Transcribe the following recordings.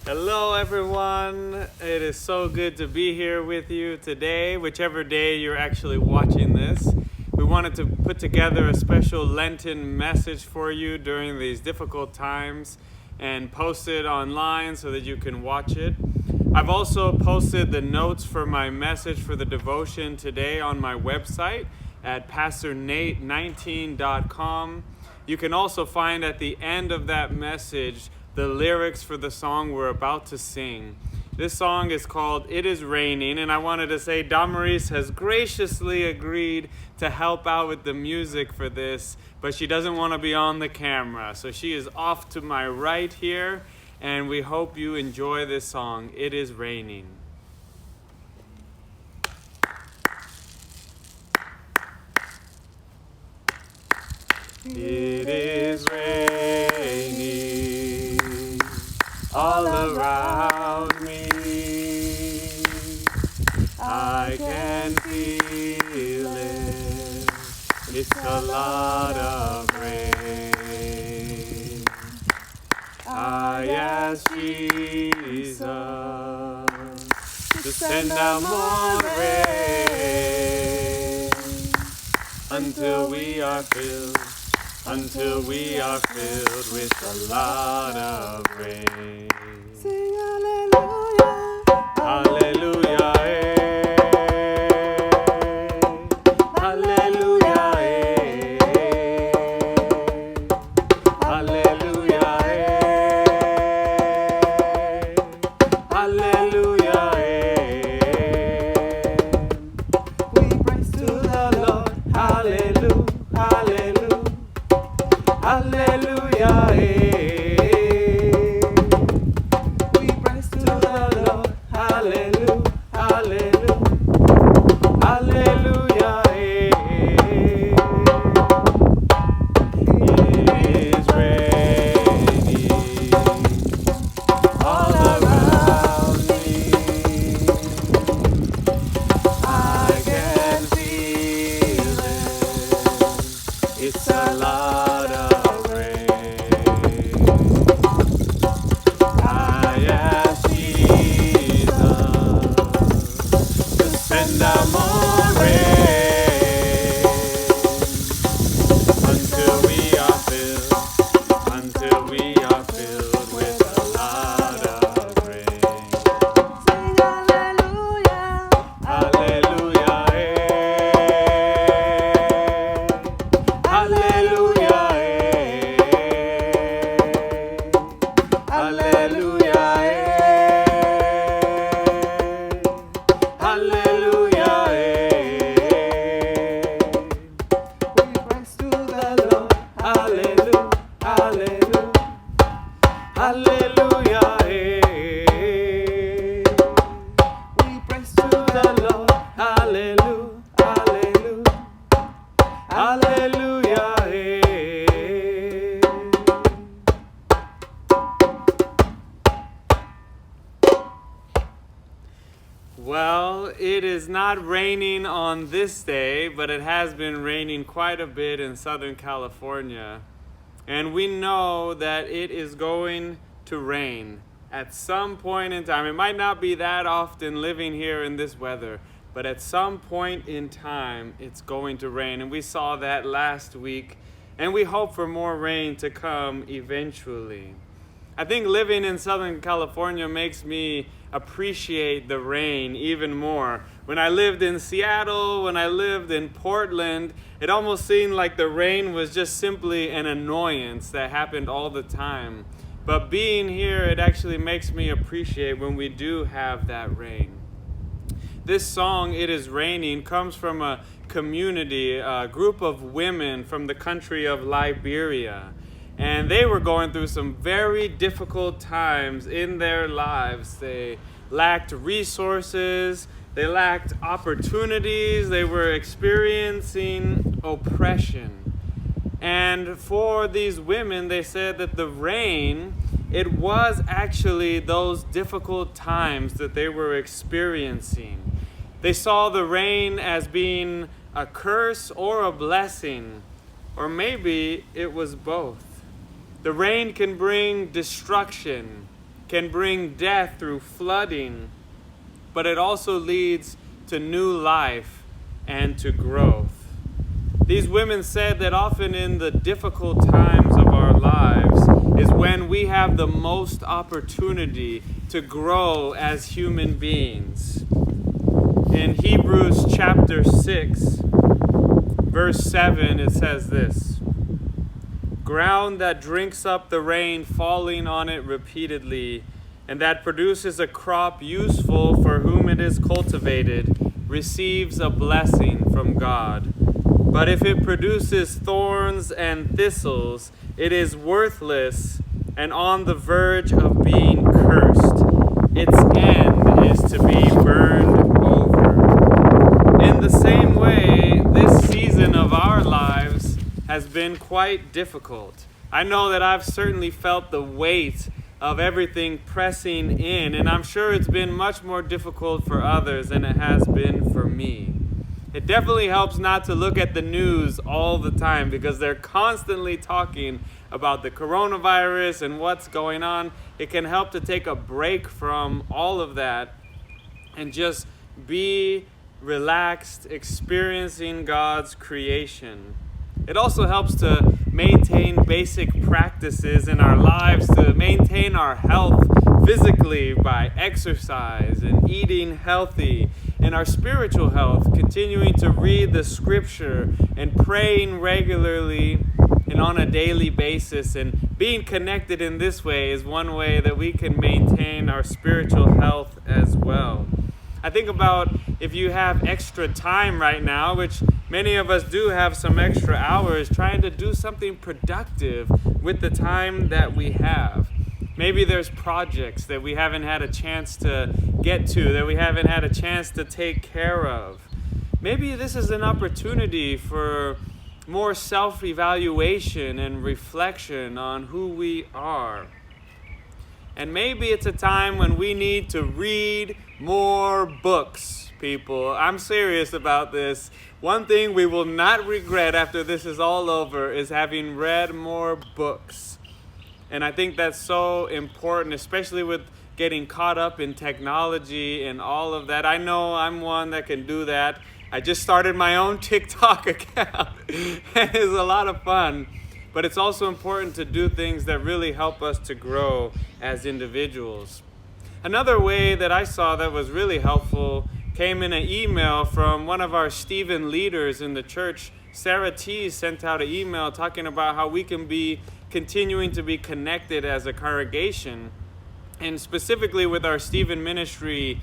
Hello everyone, it is so good to be here with you today, whichever day you're actually watching this. We wanted to put together a special Lenten message for you during these difficult times and post it online so that you can watch it. I've also posted the notes for my message for the devotion today on my website at pastornate19.com. You can also find at the end of that message the lyrics for the song we're about to sing. This song is called It Is Raining, and I wanted to say Damaris has graciously agreed to help out with the music for this, but she doesn't want to be on the camera, so she is off to my right here, and we hope you enjoy this song, It Is Raining. It is raining all around me. I can feel it. It's a lot of rain. I ask Jesus to send out more rain until we are filled with a lot of rain. Sing Alleluia, Alleluia, Alleluia, Alleluia, Alleluia. we praise to the Lord. Hallelujah, hallelujah, hallelujah. We praise to the Lord. Hallelujah, hallelujah, hallelujah. It is raining all around me. I can feel it. It's a lot of rain. I ask Jesus to send out more rain until we are filled with a lot of rain. Sing Alleluia, Hallelujah, hallelujah, hallelujah, hallelujah. we praise to the Lord. Hallelujah, hallelujah, hallelujah. We praise to the Lord. Hallelujah, hallelujah, hallelujah. Well, it is not raining on this day, but it has been raining quite a bit in Southern California. And we know that it is going to rain at some point in time. It might not be that often living here in this weather, but at some point in time, it's going to rain. And we saw that last week, and we hope for more rain to come eventually. I think living in Southern California makes me appreciate the rain even more. When I lived in Seattle, when I lived in Portland, it almost seemed like the rain was just simply an annoyance that happened all the time. But being here, it actually makes me appreciate when we do have that rain. This song, It Is Raining, comes from a community, a group of women from the country of Liberia. And they were going through some very difficult times in their lives. They lacked resources, they lacked opportunities, they were experiencing oppression. And for these women, they said that the rain, it was actually those difficult times that they were experiencing. They saw the rain as being a curse or a blessing, or maybe it was both. The rain can bring destruction, can bring death through flooding, but it also leads to new life and to growth. These women said that often in the difficult times of our lives is when we have the most opportunity to grow as human beings. In Hebrews chapter 6, verse 7, it says this: "Ground that drinks up the rain falling on it repeatedly, and that produces a crop useful for whom it is cultivated, receives a blessing from God. But if it produces thorns and thistles, it is worthless and on the verge of being cursed. Its end is to be burned over." In the same way, this season of our lives has been quite difficult. I know that I've certainly felt the weight of everything pressing in, and I'm sure it's been much more difficult for others than it has been for me. It definitely helps not to look at the news all the time because they're constantly talking about the coronavirus and what's going on. It can help to take a break from all of that and just be relaxed, experiencing God's creation. It also helps to maintain basic practices in our lives, to maintain our health physically by exercise and eating healthy, and our spiritual health, continuing to read the scripture and praying regularly and on a daily basis. And being connected in this way is one way that we can maintain our spiritual health as well. I think about if you have extra time right now, which many of us do have some extra hours, trying to do something productive with the time that we have. Maybe there's projects that we haven't had a chance to get to, that we haven't had a chance to take care of. Maybe this is an opportunity for more self-evaluation and reflection on who we are. And maybe it's a time when we need to read more books, people. I'm serious about this. One thing we will not regret after this is all over is having read more books. And I think that's so important, especially with getting caught up in technology and all of that. I know I'm one that can do that. I just started my own TikTok account. It's a lot of fun. But it's also important to do things that really help us to grow as individuals. Another way that I saw that was really helpful came in an email from one of our Stephen leaders in the church. Sarah T sent out an email talking about how we can be continuing to be connected as a congregation, and specifically with our Stephen ministry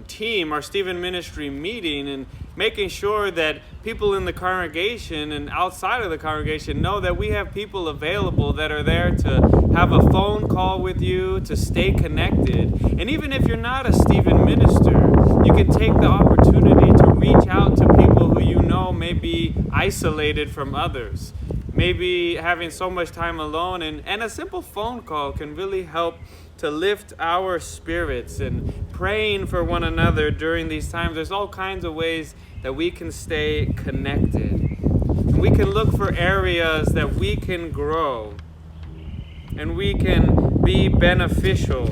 team, our Stephen ministry meeting, and making sure that people in the congregation and outside of the congregation know that we have people available that are there to have a phone call with you, to stay connected. And even if you're not a Stephen minister, you can take the opportunity to reach out to people who you know may be isolated from others, maybe having so much time alone, and a simple phone call can really help to lift our spirits. And praying for one another during these times, there's all kinds of ways that we can stay connected. And we can look for areas that we can grow and we can be beneficial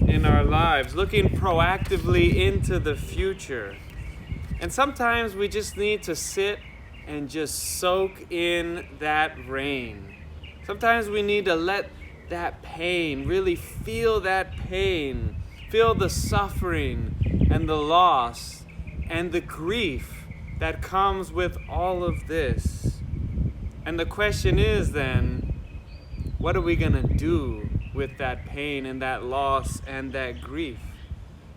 in our lives, looking proactively into the future. And sometimes we just need to sit and just soak in that rain. Sometimes we need to let that pain, really feel that pain, feel the suffering and the loss and the grief that comes with all of this. And the question is then, what are we going to do with that pain and that loss and that grief?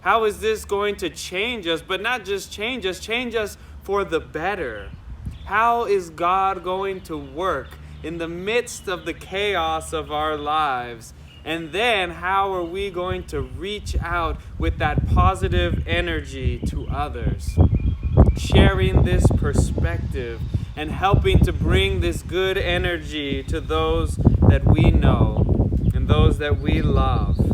How is this going to change us, but not just change us for the better? How is God going to work in the midst of the chaos of our lives? And then how are we going to reach out with that positive energy to others, sharing this perspective and helping to bring this good energy to those that we know and those that we love,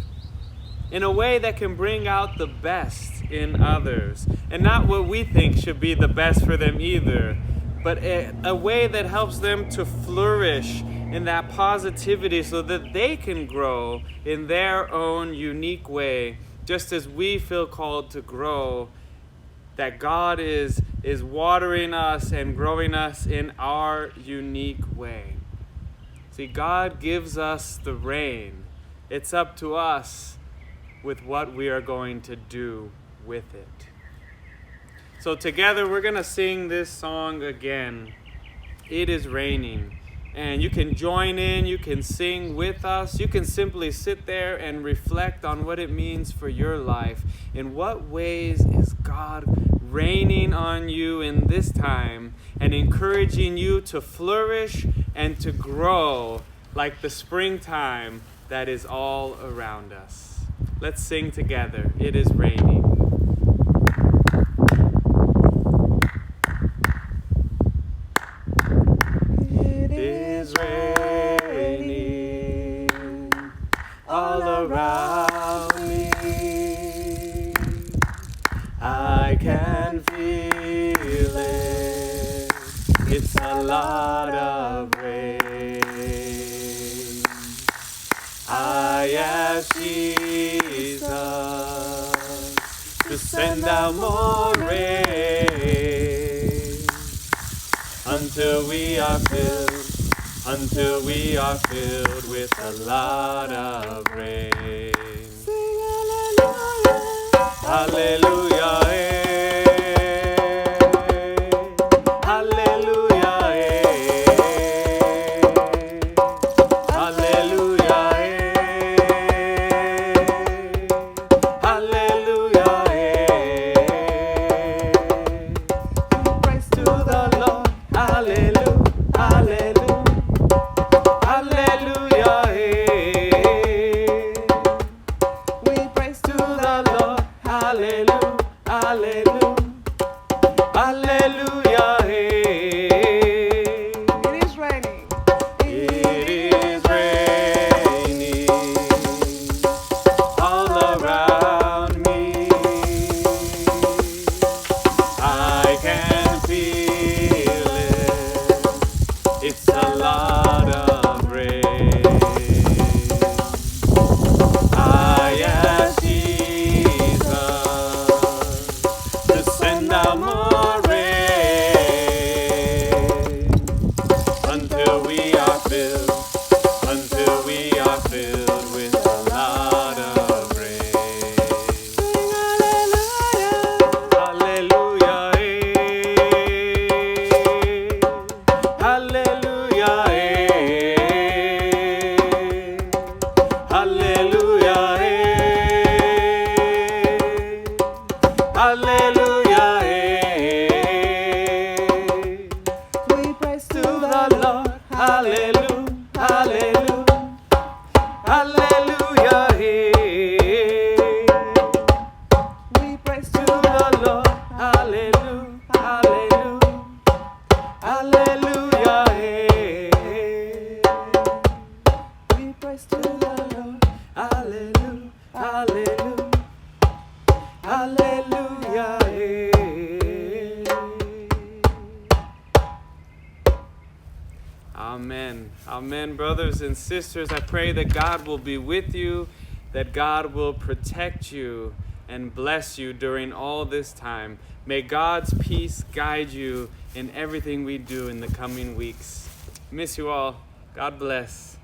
in a way that can bring out the best in others, and not what we think should be the best for them either, but a way that helps them to flourish in that positivity so that they can grow in their own unique way, just as we feel called to grow, that God is watering us and growing us in our unique way. See, God gives us the rain. It's up to us with what we are going to do with it. So together we're going to sing this song again. It is raining. And you can join in, you can sing with us. You can simply sit there and reflect on what it means for your life. In what ways is God raining on you in this time and encouraging you to flourish and to grow like the springtime that is all around us. Let's sing together. It is raining. It is raining all around me. I can feel it. It's a lot of rain. I ask Jesus to send out more rain until we are filled with a lot of rain. Sing hallelujah, hallelujah, hallelujah, hallelujah, hallelujah. Praise to the Lord, hallelujah, hallelujah, hallelujah. We praise to the Lord, hallelujah, hallelujah, hallelujah. It is raining. It is raining all around me. I can feel it. It's a lot of rain. I ask Jesus to send out more rain until we are filled with a lot of rain. Sing hallelujah, hallelujah, hallelujah, hallelujah. We praise to the Lord, hallelujah, hallelujah, hallelujah. We praise to the Lord, hallelujah, hallelujah, hallelujah. We praise to the Lord, hallelujah, hallelujah, hallelujah. Amen. Amen, brothers and sisters. I pray that God will be with you, that God will protect you and bless you during all this time. May God's peace guide you in everything we do in the coming weeks. Miss you all. God bless.